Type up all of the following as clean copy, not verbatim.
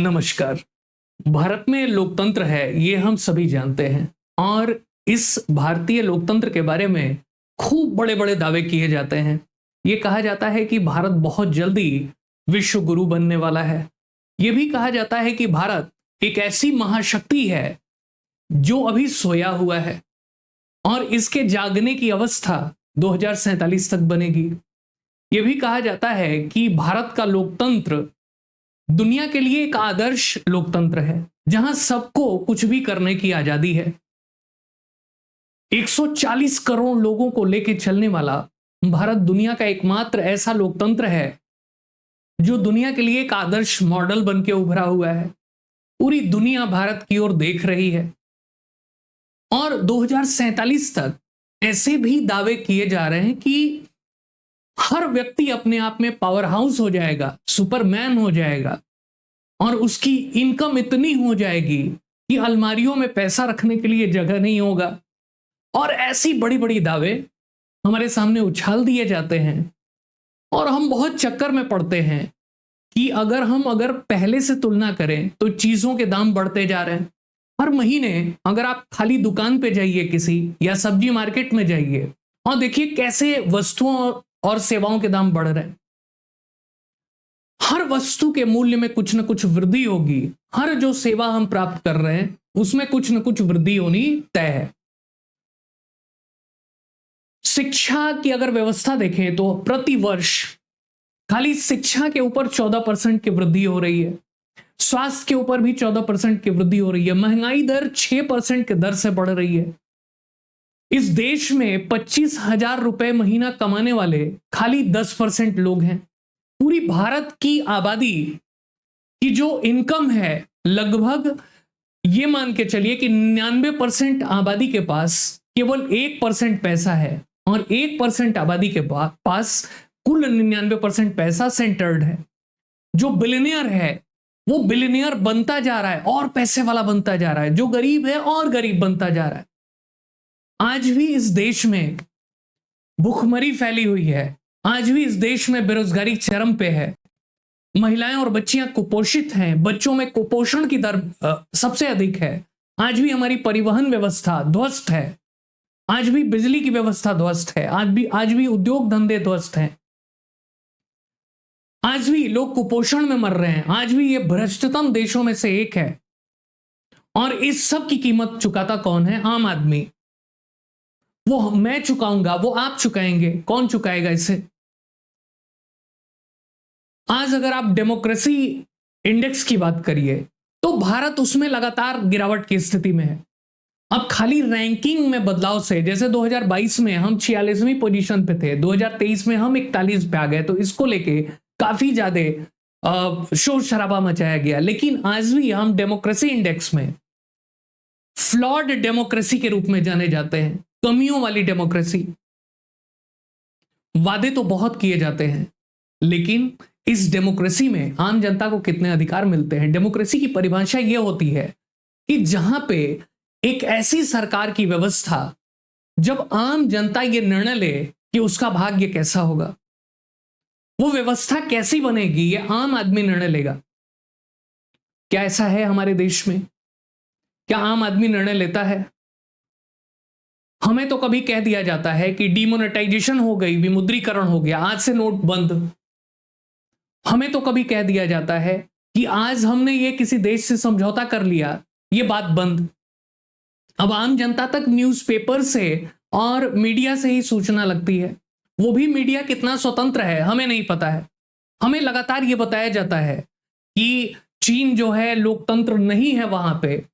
नमस्कार। भारत में लोकतंत्र है, ये हम सभी जानते हैं और इस भारतीय लोकतंत्र के बारे में खूब बड़े-बड़े दावे किए जाते हैं। ये कहा जाता है कि भारत बहुत जल्दी विश्व गुरु बनने वाला है। ये भी कहा जाता है कि भारत एक ऐसी महाशक्ति है, जो अभी सोया हुआ है और इसके जागने की अवस्था 2047 तक बनेगी। ये भी कहा जाता है कि भारत का लोकतंत्र दुनिया के लिए एक आदर्श लोकतंत्र है, जहां सबको कुछ भी करने की आजादी है। 140 करोड़ लोगों को लेकर चलने वाला भारत दुनिया का एकमात्र ऐसा लोकतंत्र है, जो दुनिया के लिए एक आदर्श मॉडल बन के उभरा हुआ है। पूरी दुनिया भारत की ओर देख रही है और 2047 तक ऐसे भी दावे किए जा रहे हैं कि हर व्यक्ति अपने आप में पावर हाउस हो जाएगा, सुपरमैन हो जाएगा और उसकी इनकम इतनी हो जाएगी कि अलमारियों में पैसा रखने के लिए जगह नहीं होगा। और ऐसी बड़ी-बड़ी दावे हमारे सामने उछाल दिए जाते हैं और हम बहुत चक्कर में पड़ते हैं कि अगर पहले से तुलना करें तो चीजों के दाम बढ़ते जा रहे हैं। हर महीने अगर आप खाली दुकान पे जाइए किसी या सब्जी मार्केट में जाइए और देखिए कैसे वस्तुओं और सेवाओं के दाम बढ़ रहे हैं। हर वस्तु के मूल्य में कुछ न कुछ वृद्धि होगी। हर जो सेवा हम प्राप्त कर रहे हैं उसमें कुछ न कुछ वृद्धि होनी तय है। शिक्षा की अगर व्यवस्था देखें तो प्रति वर्ष खाली शिक्षा के ऊपर 14% की वृद्धि हो रही है। स्वास्थ्य के ऊपर भी 14% की वृद्धि हो रही है। महंगाई दर 6% के दर से बढ़ रही है। इस देश में 25,000 रुपए महीना कमाने वाले खाली 10% लोग हैं। पूरी भारत की आबादी की जो इनकम है, लगभग ये मान के चलिए कि 99% आबादी के पास केवल 1% पैसा है और 1% आबादी के पास कुल 99% पैसा सेंटर्ड है। जो बिलियनियर है वो बिलियनियर बनता जा रहा है और पैसे वाला बनता जा रहा है। जो गरीब है और गरीब बनता जा रहा है। आज भी इस देश में भूखमरी फैली हुई है। आज भी इस देश में बेरोजगारी चरम पे है। महिलाएं और बच्चियां कुपोषित हैं। बच्चों में कुपोषण की दर सबसे अधिक है। आज भी हमारी परिवहन व्यवस्था ध्वस्त है। आज भी बिजली की व्यवस्था ध्वस्त है। आज भी उद्योग धंधे ध्वस्त हैं। आज भी लोग कुपोषण में मर रहे हैं। आज भी ये भ्रष्टतम देशों में से एक है और इस सब की कीमत चुकाता कौन है? आम आदमी। वो मैं चुकाऊंगा, वो आप चुकाएंगे। कौन चुकाएगा इसे? आज अगर आप डेमोक्रेसी इंडेक्स की बात करिए तो भारत उसमें लगातार गिरावट की स्थिति में है। अब खाली रैंकिंग में बदलाव से, जैसे 2022 में हम 46वीं पोजीशन पे थे, 2023 में हम 41 पे आ गए, तो इसको लेके काफी ज्यादा शोर शराबा मचाया गया। लेकिन आज भी हम डेमोक्रेसी इंडेक्स में फ्लॉड डेमोक्रेसी के रूप में जाने जाते हैं। कमियों वाली डेमोक्रेसी। वादे तो बहुत किए जाते हैं, लेकिन इस डेमोक्रेसी में आम जनता को कितने अधिकार मिलते हैं? डेमोक्रेसी की परिभाषा यह होती है कि जहां पे एक ऐसी सरकार की व्यवस्था, जब आम जनता यह निर्णय ले कि उसका भाग्य कैसा होगा, वो व्यवस्था कैसी बनेगी, ये आम आदमी निर्णय लेगा। क्या ऐसा है हमारे देश में? क्या आम आदमी निर्णय लेता है? हमें तो कभी कह दिया जाता है कि डिमोनेटाइजेशन हो गई, विमुद्रीकरण हो गया, आज से नोट बंद। हमें तो कभी कह दिया जाता है कि आज हमने ये किसी देश से समझौता कर लिया, ये बात बंद। अब आम जनता तक न्यूज़पेपर से और मीडिया से ही सूचना लगती है। वो भी मीडिया कितना स्वतंत्र है हमें नहीं पता है। हमें लगातार ये बताया जाता है कि चीन जो है लोकतंत्र नहीं है वहां पे,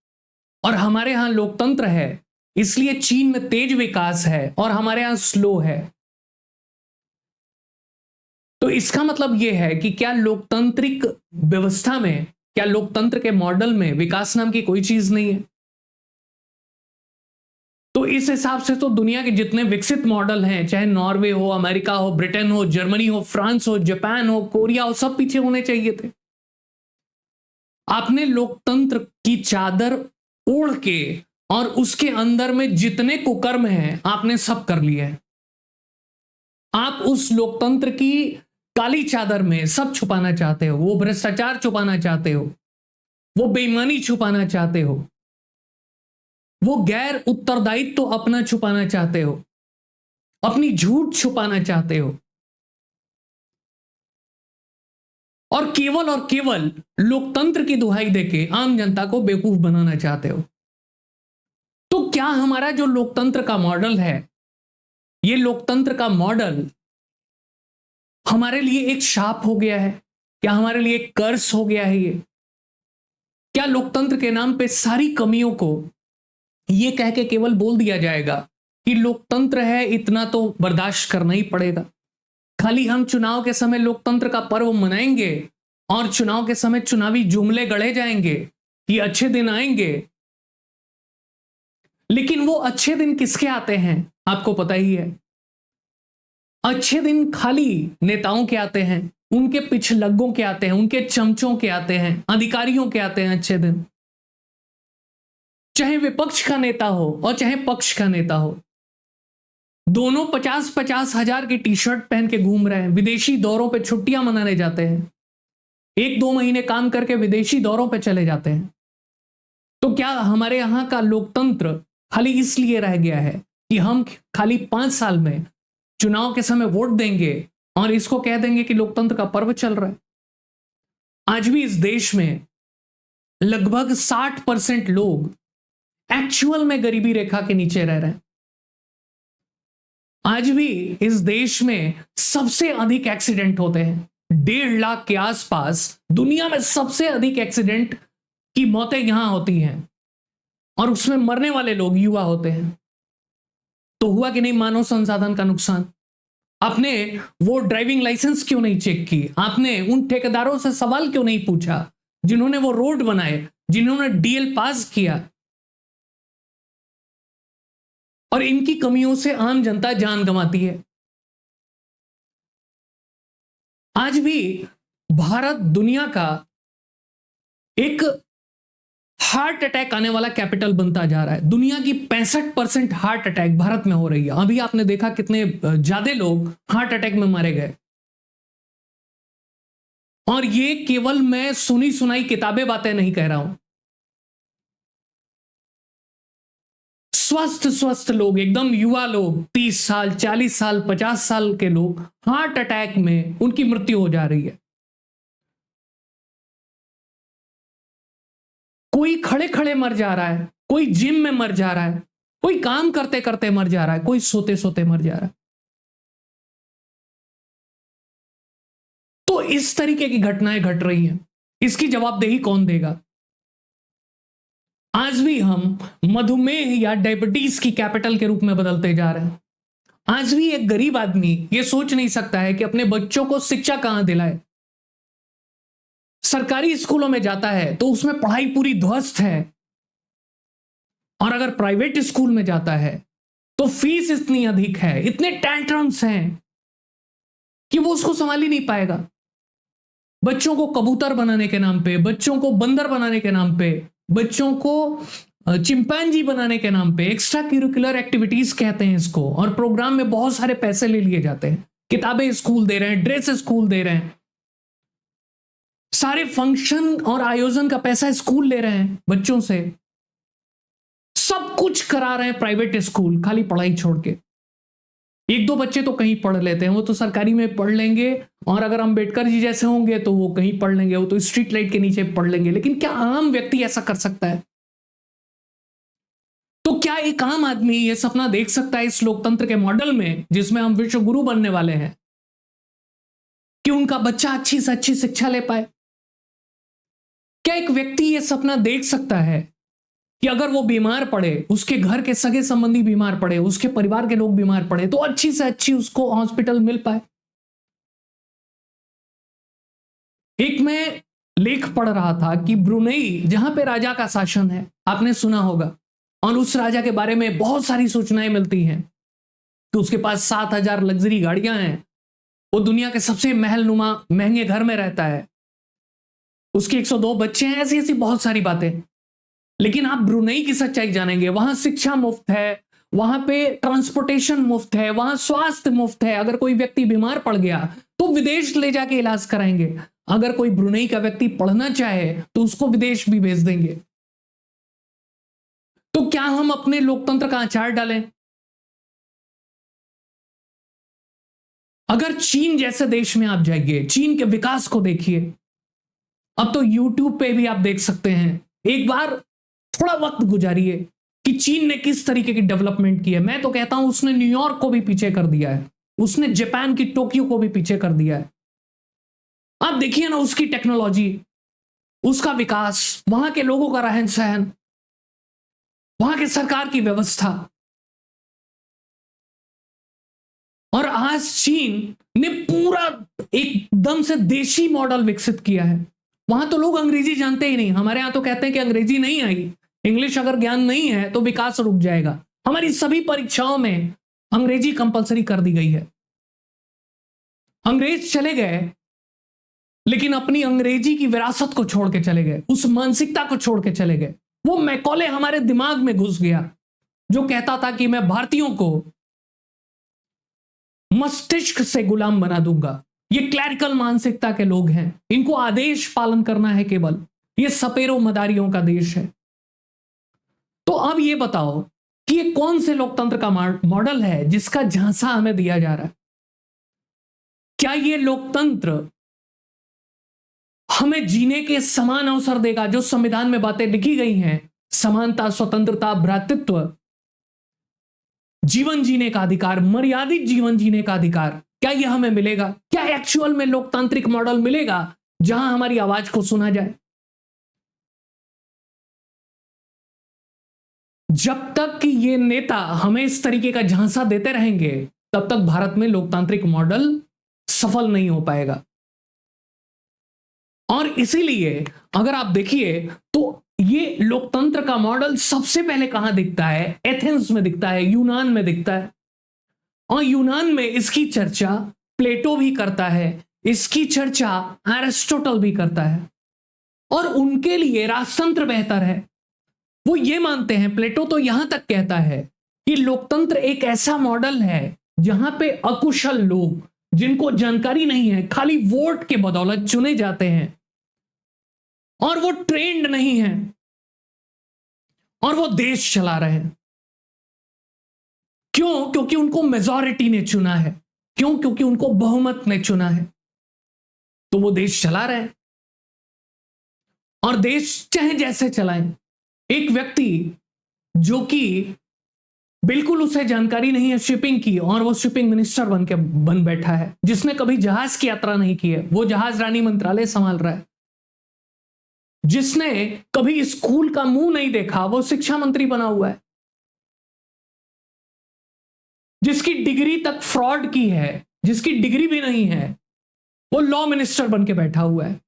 और हमारे यहां लोकतंत्र है, इसलिए चीन में तेज विकास है और हमारे यहां स्लो है। तो इसका मतलब यह है कि क्या लोकतांत्रिक व्यवस्था में, क्या लोकतंत्र के मॉडल में विकास नाम की कोई चीज नहीं है? तो इस हिसाब से तो दुनिया के जितने विकसित मॉडल हैं, चाहे नॉर्वे हो, अमेरिका हो, ब्रिटेन हो, जर्मनी हो, फ्रांस हो, जापान हो, कोरिया हो, सब पीछे होने चाहिए थे। आपने लोकतंत्र की चादर ओढ़ के और उसके अंदर में जितने कुकर्म हैं आपने सब कर लिए हैं। आप उस लोकतंत्र की काली चादर में सब छुपाना चाहते हो, वो भ्रष्टाचार छुपाना चाहते हो, वो बेईमानी छुपाना चाहते हो, वो गैर उत्तरदायित्व तो अपना छुपाना चाहते हो, अपनी झूठ छुपाना चाहते हो, और केवल लोकतंत्र की दुहाई देके आम जनता को बेवकूफ बनाना चाहते हो। तो क्या हमारा जो लोकतंत्र का मॉडल है, ये लोकतंत्र का मॉडल हमारे लिए एक शाप हो गया है? क्या हमारे लिए एक कर्स हो गया है ये? क्या लोकतंत्र के नाम पे सारी कमियों को ये कह के केवल बोल दिया जाएगा कि लोकतंत्र है, इतना तो बर्दाश्त करना ही पड़ेगा? खाली हम चुनाव के समय लोकतंत्र का पर्व मनाएंगे और चुनाव के समय चुनावी जुमले गढ़े जाएंगे कि अच्छे दिन आएंगे, लेकिन वो अच्छे दिन किसके आते हैं आपको पता ही है। अच्छे दिन खाली नेताओं के आते हैं, उनके पिछलग्गों के आते हैं, उनके चमचों के आते हैं, अधिकारियों के आते हैं अच्छे दिन। चाहे विपक्ष का नेता हो और चाहे पक्ष का नेता हो, दोनों 50-50 हजार की टी शर्ट पहन के घूम रहे हैं, विदेशी दौरों पे छुट्टियां मनाने जाते हैं, 1-2 महीने काम करके विदेशी दौरों पे चले जाते हैं। तो क्या हमारे यहां का लोकतंत्र खाली इसलिए रह गया है कि हम खाली 5 साल में चुनाव के समय वोट देंगे और इसको कह देंगे कि लोकतंत्र का पर्व चल रहा है? आज भी इस देश में लगभग 60% लोग एक्चुअल में गरीबी रेखा के नीचे रह रहे हैं। आज भी इस देश में सबसे अधिक एक्सीडेंट होते हैं, 1.5 लाख के आसपास दुनिया में सबसे अधिक एक्सीडेंट की मौतें यहां होती हैं, और उसमें मरने वाले लोग युवा होते हैं। तो हुआ कि नहीं मानव संसाधन का नुकसान? आपने वो ड्राइविंग लाइसेंस क्यों नहीं चेक की? आपने उन ठेकेदारों से सवाल क्यों नहीं पूछा जिन्होंने वो रोड बनाए, जिन्होंने डीएल पास किया? और इनकी कमियों से आम जनता जान गंवाती है। आज भी भारत दुनिया का एक हार्ट अटैक आने वाला कैपिटल बनता जा रहा है। दुनिया की 65% हार्ट अटैक भारत में हो रही है। अभी आपने देखा कितने ज्यादा लोग हार्ट अटैक में मारे गए, और ये केवल मैं सुनी सुनाई किताबें बातें नहीं कह रहा हूं। स्वस्थ लोग, एकदम युवा लोग, 30 साल 40 साल 50 साल के लोग हार्ट अटैक में उनकी मृत्यु हो जा रही है। कोई खड़े खड़े मर जा रहा है, कोई जिम में मर जा रहा है, कोई काम करते करते मर जा रहा है, कोई सोते सोते मर जा रहा है। तो इस तरीके की घटनाएं घट रही हैं, इसकी जवाबदेही कौन देगा? आज भी हम मधुमेह या डायबिटीज की कैपिटल के रूप में बदलते जा रहे हैं। आज भी एक गरीब आदमी यह सोच नहीं सकता है कि अपने बच्चों को शिक्षा कहां दिलाए। सरकारी स्कूलों में जाता है तो उसमें पढ़ाई पूरी ध्वस्त है, और अगर प्राइवेट स्कूल में जाता है तो फीस इतनी अधिक है, इतने टैंट्रम्स हैं कि वो उसको संभाल ही नहीं पाएगा। बच्चों को कबूतर बनाने के नाम पे, बच्चों को बंदर बनाने के नाम पे, बच्चों को चिंपैंजी बनाने के नाम पे, एक्स्ट्रा करिकुलर एक्टिविटीज कहते हैं इसको, और प्रोग्राम में बहुत सारे पैसे ले लिए जाते हैं। किताबें स्कूल दे रहे हैं, ड्रेस स्कूल दे रहे हैं, सारे फंक्शन और आयोजन का पैसा स्कूल ले रहे हैं बच्चों से, सब कुछ करा रहे हैं प्राइवेट स्कूल, खाली पढ़ाई छोड़ के। 1-2 बच्चे तो कहीं पढ़ लेते हैं, वो तो सरकारी में पढ़ लेंगे, और अगर अंबेडकर जी जैसे होंगे तो वो कहीं पढ़ लेंगे, वो तो स्ट्रीट लाइट के नीचे पढ़ लेंगे। लेकिन क्या आम व्यक्ति ऐसा कर सकता है? तो क्या एक आम आदमी ये सपना देख सकता है इस लोकतंत्र के मॉडल में, जिसमें हम विश्व गुरु बनने वाले हैं, कि उनका बच्चा अच्छी से अच्छी शिक्षा ले पाए? क्या एक व्यक्ति ये सपना देख सकता है कि अगर वो बीमार पड़े, उसके घर के सगे संबंधी बीमार पड़े, उसके परिवार के लोग बीमार पड़े, तो अच्छी से अच्छी उसको हॉस्पिटल मिल पाए? एक मैं लेख पढ़ रहा था कि ब्रुनेई, जहां पे राजा का शासन है, आपने सुना होगा, और उस राजा के बारे में बहुत सारी सूचनाएं मिलती हैं कि उसके पास 7,000 लग्जरी गाड़ियां हैं, वो दुनिया के सबसे महलनुमा महंगे घर में रहता है, उसके 102 बच्चे हैं, ऐसी ऐसी बहुत सारी बातें। लेकिन आप ब्रुनेई की सच्चाई जानेंगे, वहां शिक्षा मुफ्त है, वहां पे ट्रांसपोर्टेशन मुफ्त है, वहां स्वास्थ्य मुफ्त है। अगर कोई व्यक्ति बीमार पड़ गया तो विदेश ले जाके इलाज कराएंगे। अगर कोई ब्रुनेई का व्यक्ति पढ़ना चाहे तो उसको विदेश भी भेज देंगे। तो क्या हम अपने लोकतंत्र का अचार डालें? अगर चीन जैसे देश में आप जाइए, चीन के विकास को देखिए, अब तो यूट्यूब पे भी आप देख सकते हैं। एक बार थोड़ा वक्त गुजारिए कि चीन ने किस तरीके की डेवलपमेंट की है। मैं तो कहता हूं उसने न्यूयॉर्क को भी पीछे कर दिया है, उसने जापान की टोक्यो को भी पीछे कर दिया है। आप देखिए ना उसकी टेक्नोलॉजी, उसका विकास, वहां के लोगों का रहन सहन, वहां के सरकार की व्यवस्था। और आज चीन ने पूरा एकदम से देशी मॉडल विकसित किया है। वहां तो लोग अंग्रेजी जानते ही नहीं, हमारे यहां तो कहते हैं कि अंग्रेजी नहीं आई, इंग्लिश अगर ज्ञान नहीं है तो विकास रुक जाएगा। हमारी सभी परीक्षाओं में अंग्रेजी कंपलसरी कर दी गई है। अंग्रेज चले गए, लेकिन अपनी अंग्रेजी की विरासत को छोड़ के चले गए, उस मानसिकता को छोड़ के चले गए। वो मैकॉले हमारे दिमाग में घुस गया, जो कहता था कि मैं भारतीयों को मस्तिष्क से गुलाम बना दूंगा। ये क्लैरिकल मानसिकता के लोग हैं, इनको आदेश पालन करना है केवल, ये सपेरों मदारियों का देश है। तो अब ये बताओ कि ये कौन से लोकतंत्र का मॉडल है जिसका झांसा हमें दिया जा रहा है? क्या ये लोकतंत्र हमें जीने के समान अवसर देगा? जो संविधान में बातें लिखी गई हैं, समानता, स्वतंत्रता, भ्रातृत्व, जीवन जीने का अधिकार, मर्यादित जीवन जीने का अधिकार, क्या यह हमें मिलेगा? क्या एक्चुअल में लोकतांत्रिक मॉडल मिलेगा जहां हमारी आवाज को सुना जाए? जब तक कि ये नेता हमें इस तरीके का झांसा देते रहेंगे, तब तक भारत में लोकतांत्रिक मॉडल सफल नहीं हो पाएगा। और इसीलिए अगर आप देखिए तो ये लोकतंत्र का मॉडल सबसे पहले कहां दिखता है? एथेंस में दिखता है, यूनान में दिखता है। और यूनान में इसकी चर्चा प्लेटो भी करता है, इसकी चर्चा एरिस्टोटल भी करता है। और उनके लिए राजतंत्र बेहतर है। वो ये मानते हैं, प्लेटो तो यहां तक कहता है कि लोकतंत्र एक ऐसा मॉडल है जहां पे अकुशल लोग, जिनको जानकारी नहीं है, खाली वोट के बदौलत चुने जाते हैं और वो ट्रेंड नहीं है और वो देश चला रहे हैं। क्यों? क्योंकि उनको मेजॉरिटी ने चुना है। क्यों? क्योंकि उनको बहुमत ने चुना है, तो वो देश चला रहे हैं। और देश चाहे जैसे चलाएं, एक व्यक्ति जो कि बिल्कुल उसे जानकारी नहीं है शिपिंग की, और वो शिपिंग मिनिस्टर बन बैठा है, जिसने कभी जहाज की यात्रा नहीं की है, वो जहाज रानी मंत्रालय संभाल रहा है। जिसने कभी स्कूल का मुंह नहीं देखा, वो शिक्षा मंत्री बना हुआ है। जिसकी डिग्री तक फ्रॉड की है, जिसकी डिग्री भी नहीं है, वो लॉ मिनिस्टर बन के बैठा हुआ है।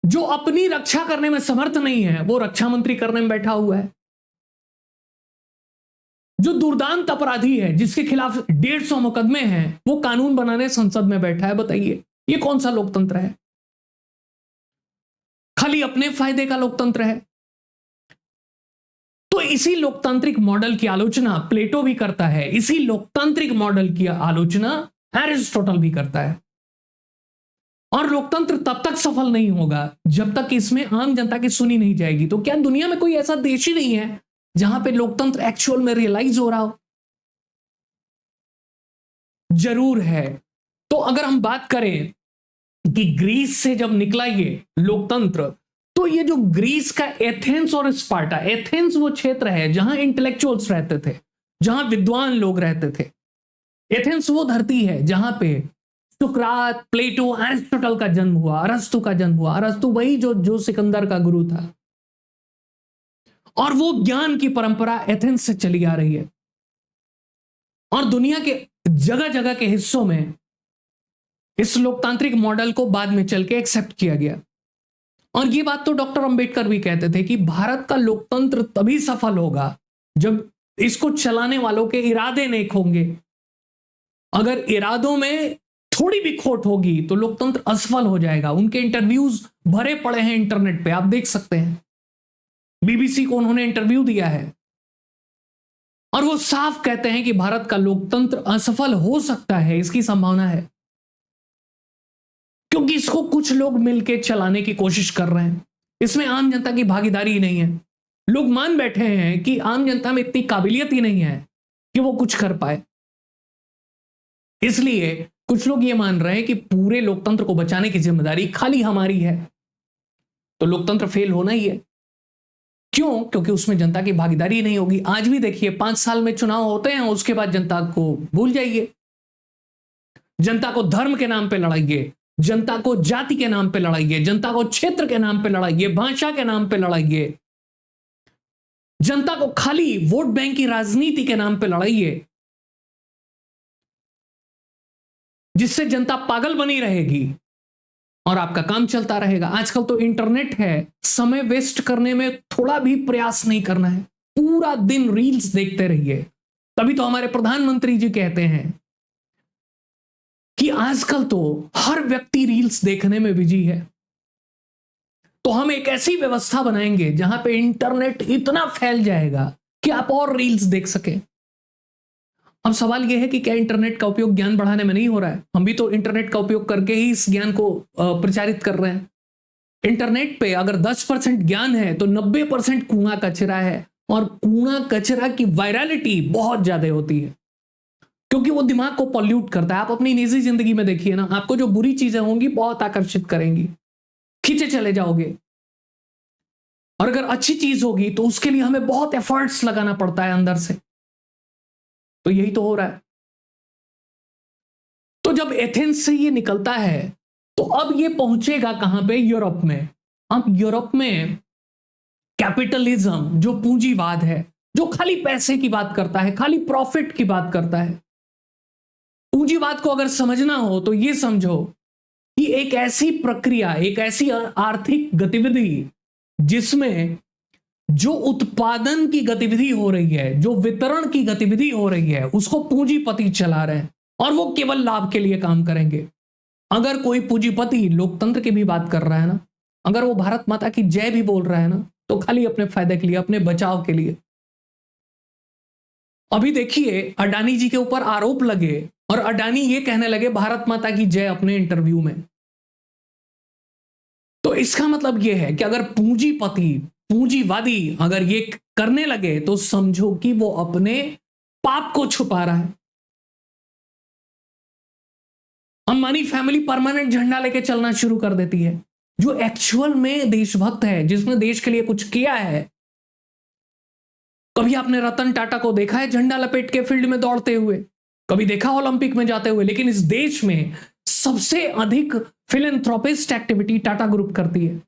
जो अपनी रक्षा करने में समर्थ नहीं है, वो रक्षा मंत्री करने में बैठा हुआ है। जो दुर्दांत अपराधी है, जिसके खिलाफ 150 मुकदमे हैं, वो कानून बनाने संसद में बैठा है। बताइए ये कौन सा लोकतंत्र है? खाली अपने फायदे का लोकतंत्र है। तो इसी लोकतांत्रिक मॉडल की आलोचना प्लेटो भी करता है, इसी लोकतांत्रिक मॉडल की आलोचना एरिस्टोटल भी करता है। और लोकतंत्र तब तक सफल नहीं होगा जब तक इसमें आम जनता की सुनी नहीं जाएगी। तो क्या दुनिया में कोई ऐसा देश ही नहीं है जहां पे लोकतंत्र एक्चुअल में रियलाइज हो रहा हो? जरूर है। तो अगर हम बात करें कि ग्रीस से जब निकला ये लोकतंत्र, तो ये जो ग्रीस का एथेंस और स्पार्टा, एथेंस वो क्षेत्र है जहां इंटेलेक्चुअल्स रहते थे, जहां विद्वान लोग रहते थे। एथेंस वो धरती है जहां पे सुकरात, प्लेटो, एरिस्टोटल का जन्म हुआ, अरस्तु का जन्म हुआ। अरस्तु वही जो सिकंदर का गुरु था। और वो ज्ञान की परंपरा एथेंस से चली आ रही है, और दुनिया के जगह जगह के हिस्सों में इस लोकतांत्रिक मॉडल को बाद में चल के एक्सेप्ट किया गया। और ये बात तो डॉक्टर अंबेडकर भी कहते थे कि भारत का लोकतंत्र तभी सफल होगा जब इसको चलाने वालों के इरादे नेक होंगे। अगर इरादों में थोड़ी भी खोट होगी तो लोकतंत्र असफल हो जाएगा। उनके इंटरव्यूज भरे पड़े हैं इंटरनेट पे, आप देख सकते हैं। बीबीसी को उन्होंने इंटरव्यू दिया है और वो साफ कहते हैं कि भारत का लोकतंत्र असफल हो सकता है, इसकी संभावना है। क्योंकि इसको कुछ लोग मिलकर चलाने की कोशिश कर रहे हैं। इसमें आम जनता की भागीदारी ही नहीं है। लोग मान बैठे हैं कि आम जनता में इतनी काबिलियत ही नहीं है कि वो कुछ कर पाए। इसलिए कुछ लोग ये मान रहे हैं कि पूरे लोकतंत्र को बचाने की जिम्मेदारी खाली हमारी है। तो लोकतंत्र फेल होना ही है। क्यों? क्योंकि उसमें जनता की भागीदारी नहीं होगी। आज भी देखिए 5 साल में चुनाव होते हैं, उसके बाद जनता को भूल जाइए। जनता को धर्म के नाम पे लड़ाइए, जनता को जाति के नाम पे लड़ाइए, जनता को क्षेत्र के नाम पे लड़ाइए, भाषा के नाम पे लड़ाइए, जनता को खाली वोट बैंक की राजनीति के नाम पे लड़ाइए, जिससे जनता पागल बनी रहेगी और आपका काम चलता रहेगा। आजकल तो इंटरनेट है, समय वेस्ट करने में थोड़ा भी प्रयास नहीं करना है, पूरा दिन रील्स देखते रहिए। तभी तो हमारे प्रधानमंत्री जी कहते हैं कि आजकल तो हर व्यक्ति रील्स देखने में बिजी है। तो हम एक ऐसी व्यवस्था बनाएंगे जहां पे इंटरनेट इतना फैल जाएगा कि आप और रील्स देख सके। अब सवाल यह है कि क्या इंटरनेट का उपयोग ज्ञान बढ़ाने में नहीं हो रहा है? हम भी तो इंटरनेट का उपयोग करके ही इस ज्ञान को प्रचारित कर रहे हैं। इंटरनेट पे अगर 10% ज्ञान है तो 90% कूड़ा कचरा है, और कूड़ा कचरा की वायरलिटी बहुत ज्यादा होती है क्योंकि वो दिमाग को पॉल्यूट करता है। आप अपनी निजी जिंदगी में देखिए ना, आपको जो बुरी चीजें होंगी बहुत आकर्षित करेंगी, खींचे चले जाओगे। और अगर अच्छी चीज होगी तो उसके लिए हमें बहुत एफर्ट्स लगाना पड़ता है अंदर से। तो यही तो हो रहा है। तो जब एथेंस से ये निकलता है तो अब ये पहुंचेगा कहां पे? यूरोप में। अब यूरोप में कैपिटलिज्म, जो पूंजीवाद है, जो खाली पैसे की बात करता है, खाली प्रॉफिट की बात करता है। पूंजीवाद को अगर समझना हो तो ये समझो कि एक ऐसी प्रक्रिया, एक ऐसी आर्थिक गतिविधि जिसमें जो उत्पादन की गतिविधि हो रही है, जो वितरण की गतिविधि हो रही है, उसको पूंजीपति चला रहे हैं और वो केवल लाभ के लिए काम करेंगे। अगर कोई पूंजीपति लोकतंत्र की भी बात कर रहा है ना, अगर वो भारत माता की जय भी बोल रहा है ना, तो खाली अपने फायदे के लिए, अपने बचाव के लिए। अभी देखिए अडानी जी के ऊपर आरोप लगे और अडानी ये कहने लगे भारत माता की जय अपने इंटरव्यू में। तो इसका मतलब यह है कि अगर पूंजीपति, पूंजीवादी अगर ये करने लगे तो समझो कि वो अपने पाप को छुपा रहा है। अंबानी फैमिली परमानेंट झंडा लेके चलना शुरू कर देती है। जो एक्चुअल में देशभक्त है, जिसने देश के लिए कुछ किया है। कभी आपने रतन टाटा को देखा है झंडा लपेट के फील्ड में दौड़ते हुए? कभी देखा ओलंपिक में जाते हुए? लेकिन इस देश में सबसे अधिक फिलैंथ्रोपिस्ट एक्टिविटी टाटा ग्रुप करती है।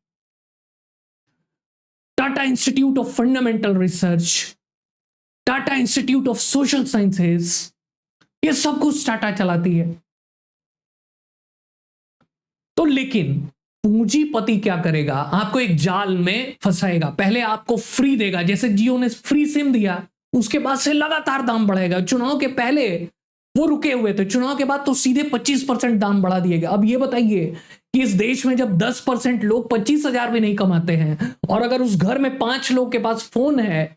Tata institute of fundamental research, Tata institute of social sciences, ये सब कुछ टाटा चलाती है। तो लेकिन पूंजीपति क्या करेगा? आपको एक जाल में फंसाएगा। पहले आपको फ्री देगा, जैसे जियो ने फ्री सिम दिया, उसके बाद से लगातार दाम बढ़ाएगा। चुनाव के पहले वो रुके हुए थे, चुनाव के बाद तो सीधे 25% दाम बढ़ा दिएगा। अब ये बताइए कि इस देश में जब 10% लोग 25,000 भी नहीं कमाते हैं, और अगर उस घर में 5 लोग के पास फोन है,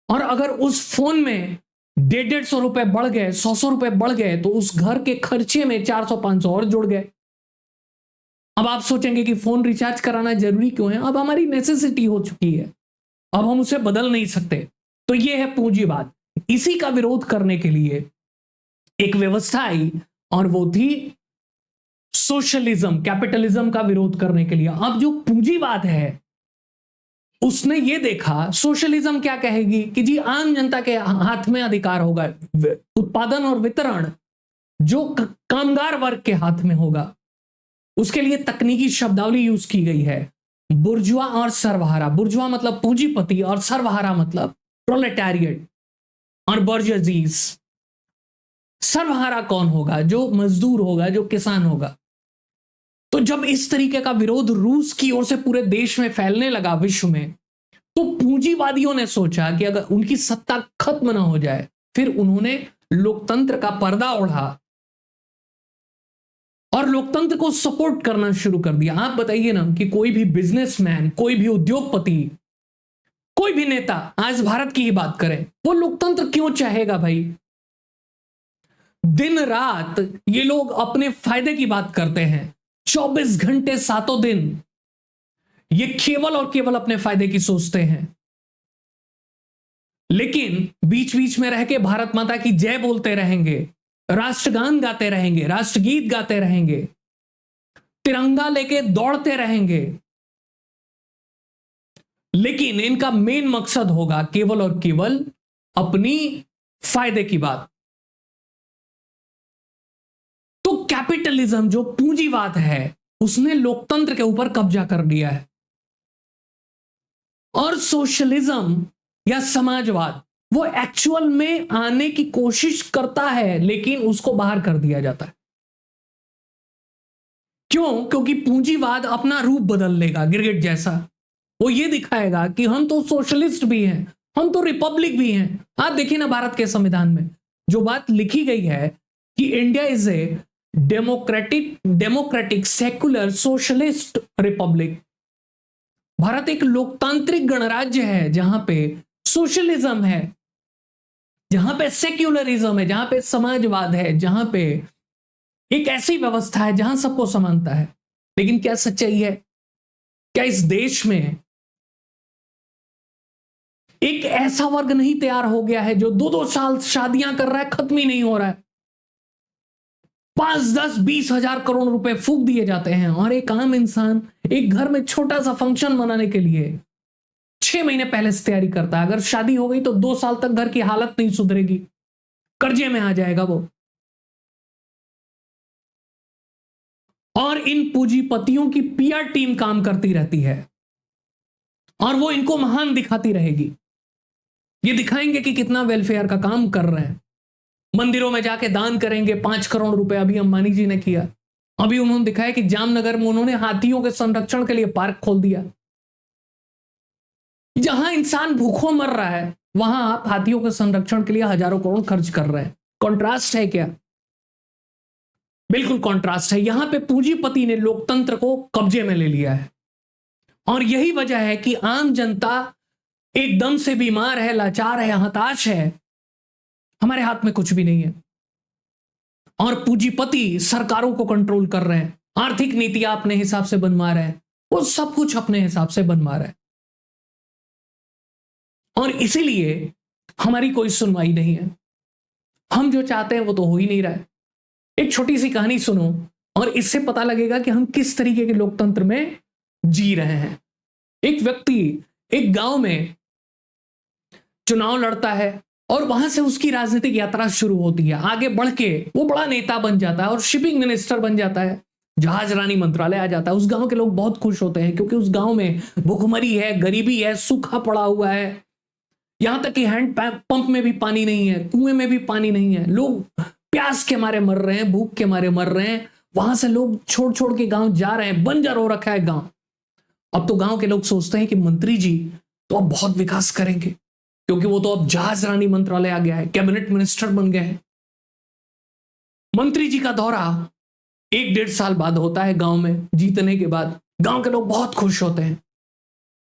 और अगर उस फोन में 150 रुपए बढ़ गए, 100 रुपए बढ़ गए, तो उस घर के खर्चे में 400-500 और जुड़ गए। अब आप सोचेंगे कि फोन रिचार्ज कराना जरूरी क्यों है? अब हमारी नेसेसिटी हो चुकी है, अब हम उसे बदल नहीं सकते। तो यह है पूंजीवाद। इसी का विरोध करने के लिए एक व्यवस्था आई, और वो थी सोशलिज्म, कैपिटलिज्म का विरोध करने के लिए। अब जो पूंजीवाद है उसने ये देखा, सोशलिज्म क्या कहेगी कि जी आम जनता के हाथ में अधिकार होगा, उत्पादन और वितरण जो कामगार वर्ग के हाथ में होगा। उसके लिए तकनीकी शब्दावली यूज की गई है, बुर्जुआ और सर्वहारा। बुर्जुआ मतलब पूंजीपति और सर्वहारा मतलब प्रोलेटारिएट और बर्जुआजीज। सर्वहारा कौन होगा? जो मजदूर होगा, जो किसान होगा। तो जब इस तरीके का विरोध रूस की ओर से पूरे देश में फैलने लगा, विश्व में, तो पूंजीवादियों ने सोचा कि अगर उनकी सत्ता खत्म ना हो जाए, फिर उन्होंने लोकतंत्र का पर्दा ओढ़ा और लोकतंत्र को सपोर्ट करना शुरू कर दिया। आप बताइए ना कि कोई भी बिजनेसमैन, कोई भी उद्योगपति, कोई भी नेता, आज भारत की ही बात करें, वो लोकतंत्र क्यों चाहेगा भाई? दिन रात ये लोग अपने फायदे की बात करते हैं, 24 घंटे सातों दिन ये केवल और केवल अपने फायदे की सोचते हैं, लेकिन बीच बीच में रह के भारत माता की जय बोलते रहेंगे, राष्ट्रगान गाते रहेंगे, राष्ट्रगीत गाते रहेंगे, तिरंगा लेके दौड़ते रहेंगे, लेकिन इनका मेन मकसद होगा केवल और केवल अपनी फायदे की बात। तो कैपिटलिज्म जो पूंजीवाद है उसने लोकतंत्र के ऊपर कब्जा कर लिया है, और सोशलिज्म या समाजवाद वो एक्चुअल में आने की कोशिश करता है, लेकिन उसको बाहर कर दिया जाता है। क्यों? क्योंकि पूंजीवाद अपना रूप बदल लेगा गिरगिट जैसा। वो ये दिखाएगा कि हम तो सोशलिस्ट भी हैं, हम तो रिपब्लिक भी हैं। आप देखिए ना, भारत के संविधान में जो बात लिखी गई है कि India is a democratic secular socialist Republic. Bharat एक लोकतांत्रिक गणराज्य है जहां पे सोशलिज्म है, जहां पे सेक्युलरिज्म है, जहां पे समाजवाद है, जहां पे एक ऐसी व्यवस्था है जहां सबको समानता है। लेकिन क्या सच्चाई है? क्या इस देश में एक ऐसा वर्ग नहीं तैयार हो गया है जो 2-2 साल शादियां कर रहा है, खत्म ही नहीं हो रहा है, 5-10-20 हजार करोड़ रुपए फूंक दिए जाते हैं, और एक आम इंसान एक घर में छोटा सा फंक्शन मनाने के लिए 6 महीने पहले से तैयारी करता है। अगर शादी हो गई तो 2 साल तक घर की हालत नहीं सुधरेगी, कर्जे में आ जाएगा वो। और इन पूंजीपतियों की पीआर टीम काम करती रहती है और वो इनको महान दिखाती रहेगी। ये दिखाएंगे कि कितना वेलफेयर का काम कर रहे हैं, मंदिरों में जाके दान करेंगे 5 करोड़ रुपए। अभी अंबानी जी ने किया, अभी उन्होंने दिखाया कि जामनगर में उन्होंने हाथियों के संरक्षण के लिए पार्क खोल दिया। जहां इंसान भूखों मर रहा है वहां आप हाथियों के संरक्षण के लिए हजारों करोड़ खर्च कर रहे हैं। कॉन्ट्रास्ट है क्या? बिल्कुल कॉन्ट्रास्ट है। यहां पे पूंजीपति ने लोकतंत्र को कब्जे में ले लिया है, और यही वजह है कि आम जनता एकदम से बीमार है, लाचार है, हताश है। हमारे हाथ में कुछ भी नहीं है, और पूंजीपति सरकारों को कंट्रोल कर रहे हैं, आर्थिक नीतियां अपने हिसाब से बनवा रहे हैं, वो सब कुछ अपने हिसाब से बनवा रहे हैं, और इसीलिए हमारी कोई सुनवाई नहीं है। हम जो चाहते हैं वो तो हो ही नहीं रहा है। एक छोटी सी कहानी सुनो और इससे पता लगेगा कि हम किस तरीके के लोकतंत्र में जी रहे हैं। एक व्यक्ति एक गांव में चुनाव लड़ता है और वहां से उसकी राजनीतिक यात्रा शुरू होती है। आगे बढ़ के वो बड़ा नेता बन जाता है और शिपिंग मिनिस्टर बन जाता है, जहाज रानी मंत्रालय आ जाता है। उस गांव के लोग बहुत खुश होते हैं क्योंकि उस गांव में भुखमरी है, गरीबी है, सूखा पड़ा हुआ है, यहां तक कि हैंड पंप में भी पानी नहीं है, कुएं में भी पानी नहीं है। लोग प्यास के मारे मर रहे हैं, भूख के मारे मर रहे हैं। वहां से लोग छोड़ छोड़ के गांव जा रहे हैं, बंजर हो रखा है गांव। अब तो गांव के लोग सोचते हैं कि मंत्री जी तो अब बहुत विकास करेंगे, क्योंकि वो तो अब जहाज रानी मंत्रालय आ गया है, कैबिनेट मिनिस्टर बन गए हैं। मंत्री जी का दौरा 1-1.5 साल बाद होता है गांव में। जीतने के बाद गांव के लोग बहुत खुश होते हैं।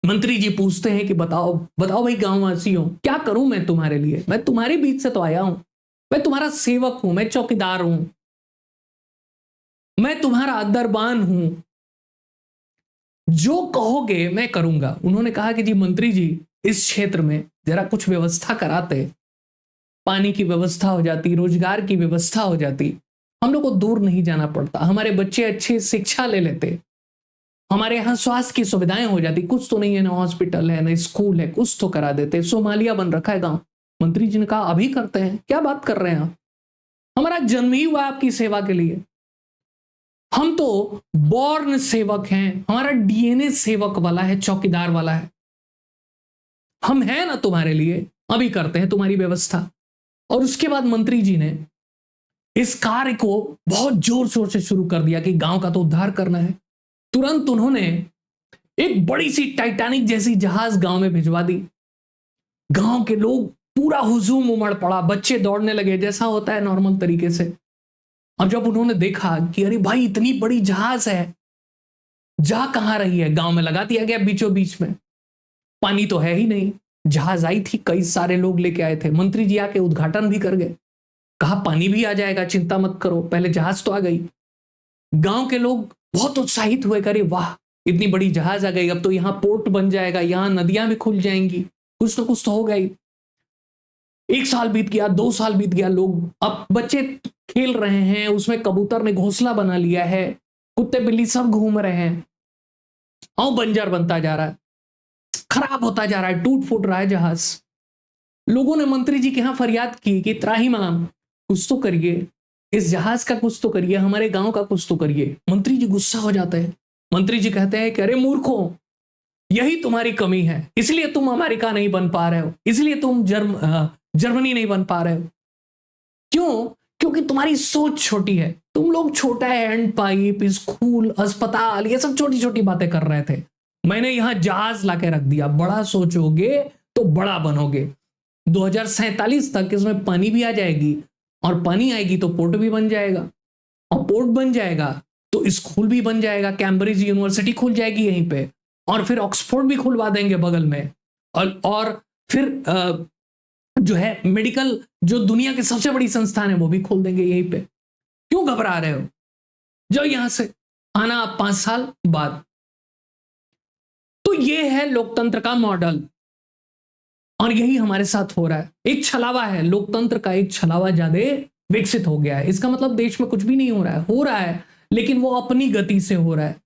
मंत्री जी पूछते हैं कि बताओ बताओ भाई गांव वासियों, क्या करूं मैं तुम्हारे लिए? मैं तुम्हारे बीच से तो आया हूं, मैं तुम्हारा सेवक हूं, मैं चौकीदार हूं, मैं तुम्हारा दरबान हूं, जो कहोगे मैं करूंगा। उन्होंने कहा कि जी मंत्री जी, इस क्षेत्र में जरा कुछ व्यवस्था कराते, पानी की व्यवस्था हो जाती, रोजगार की व्यवस्था हो जाती, हम लोग को दूर नहीं जाना पड़ता, हमारे बच्चे अच्छी शिक्षा ले लेते, हमारे यहाँ स्वास्थ्य की सुविधाएं हो जाती। कुछ तो नहीं है, ना हॉस्पिटल है, ना स्कूल है, कुछ तो करा देते। सोमालिया बन रखा है गांव। मंत्री जी ने कहा अभी करते हैं, क्या बात कर रहे हैं आप? हमारा जन्म ही हुआ आपकी सेवा के लिए, हम तो बॉर्न सेवक हैं, हमारा डीएनए सेवक वाला है, चौकीदार वाला है, हम हैं ना तुम्हारे लिए, अभी करते हैं तुम्हारी व्यवस्था। और उसके बाद मंत्री जी ने इस कार्य को बहुत जोर शोर से शुरू कर दिया कि गांव का तो उद्धार करना है। तुरंत उन्होंने एक बड़ी सी टाइटैनिक जैसी जहाज गांव में भिजवा दी। गांव के लोग पूरा हुजूम उमड़ पड़ा, बच्चे दौड़ने लगे, जैसा होता है नॉर्मल तरीके से। अब जब उन्होंने देखा कि अरे भाई इतनी बड़ी जहाज है, जा कहां रही है, गांव में लगा दिया गया बीचों बीच में, पानी तो है ही नहीं। जहाज आई थी, कई सारे लोग लेके आए थे, मंत्री जी आके उद्घाटन भी कर गए, कहा पानी भी आ जाएगा, चिंता मत करो, पहले जहाज तो आ गई। गांव के लोग बहुत उत्साहित हुए, करे वाह इतनी बड़ी जहाज आ गई, अब तो यहां पोर्ट बन जाएगा, यहां नदियां भी खुल जाएंगी, कुछ तो होगा ही। 1 साल बीत गया, 2 साल बीत गया, लोग अब बच्चे खेल रहे हैं, उसमें कबूतर ने घोंसला बना लिया है, कुत्ते बिल्ली सब घूम रहे हैं और बंजर बनता जा रहा है, खराब होता जा रहा है, टूट फूट रहा है जहाज। लोगों ने मंत्री जी के यहां फरियाद की कि त्राहिमाम कुछ तो करिए, इस जहाज का कुछ तो करिए, हमारे गांव का कुछ तो करिए। मंत्री जी गुस्सा हो जाते हैं। मंत्री जी कहते हैं कि अरे मूर्खों, यही तुम्हारी कमी है, इसलिए तुम अमेरिका नहीं बन पा रहे हो, इसलिए तुम जर्मनी नहीं बन पा रहे हो। क्यों? क्योंकि तुम्हारी सोच छोटी है। तुम लोग छोटा हैंड पाइप, स्कूल, अस्पताल, ये सब छोटी छोटी बातें कर रहे थे। मैंने यहां जहाज लाके रख दिया, बड़ा सोचोगे तो बड़ा बनोगे। 2047 तक इसमें पानी भी आ जाएगी, और पानी आएगी तो पोर्ट भी बन जाएगा, और पोर्ट बन जाएगा तो स्कूल भी बन जाएगा, कैम्ब्रिज यूनिवर्सिटी खुल जाएगी यहीं पे, और फिर ऑक्सफोर्ड भी खुलवा देंगे बगल में, और फिर जो है मेडिकल, जो दुनिया की सबसे बड़ी संस्थान है वो भी खोल देंगे यहीं पे। क्यों घबरा रहे हो? जाओ यहां से, आना आप 5 साल बाद। तो ये है लोकतंत्र का मॉडल, और यही हमारे साथ हो रहा है। एक छलावा है, लोकतंत्र का एक छलावा ज्यादा विकसित हो गया है। इसका मतलब देश में कुछ भी नहीं हो रहा है, लेकिन वो अपनी गति से हो रहा है,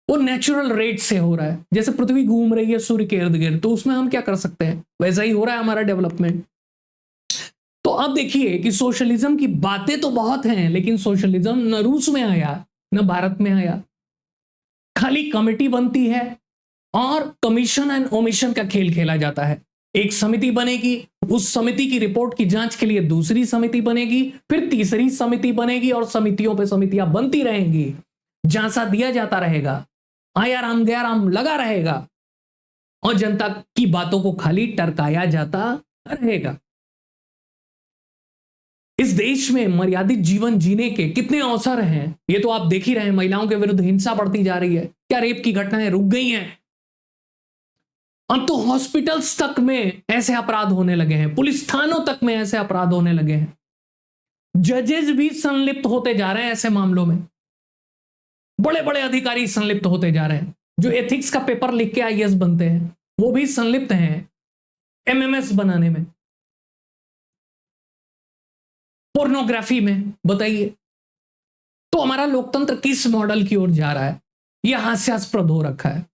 वो नेचुरल रेट से हो रहा है। जैसे पृथ्वी घूम रही है सूर्य के इर्द गिर्द, तो उसमें हम क्या कर सकते हैं, वैसा ही हो रहा है हमारा डेवलपमेंट। तो अब देखिए कि सोशलिज्म की बातें तो बहुत हैं, लेकिन सोशलिज्म न रूस में आया न भारत में आया। खाली कमेटी बनती है और कमीशन एंड ओमिशन का खेल खेला जाता है। एक समिति बनेगी, उस समिति की रिपोर्ट की जांच के लिए दूसरी समिति बनेगी, फिर तीसरी समिति बनेगी, और समितियों पे समितियां बनती रहेंगी, झांसा दिया जाता रहेगा, आयाराम गयाराम लगा रहेगा, और जनता की बातों को खाली टरकाया जाता रहेगा। इस देश में मर्यादित जीवन जीने के कितने अवसर हैं, ये तो आप देख ही रहे हैं। महिलाओं के विरुद्ध हिंसा बढ़ती जा रही है, क्या रेप की घटनाएं रुक गई हैं? अब तो हॉस्पिटल्स तक में ऐसे अपराध होने लगे हैं, पुलिस थानों तक में ऐसे अपराध होने लगे हैं। जजेस भी संलिप्त होते जा रहे हैं ऐसे मामलों में, बड़े बड़े अधिकारी संलिप्त होते जा रहे हैं। जो एथिक्स का पेपर लिख के आईएएस बनते हैं, वो भी संलिप्त हैं एमएमएस बनाने में, पोर्नोग्राफी में। बताइए, तो हमारा लोकतंत्र किस मॉडल की ओर जा रहा है? यह हास्यास्पद हो रखा है।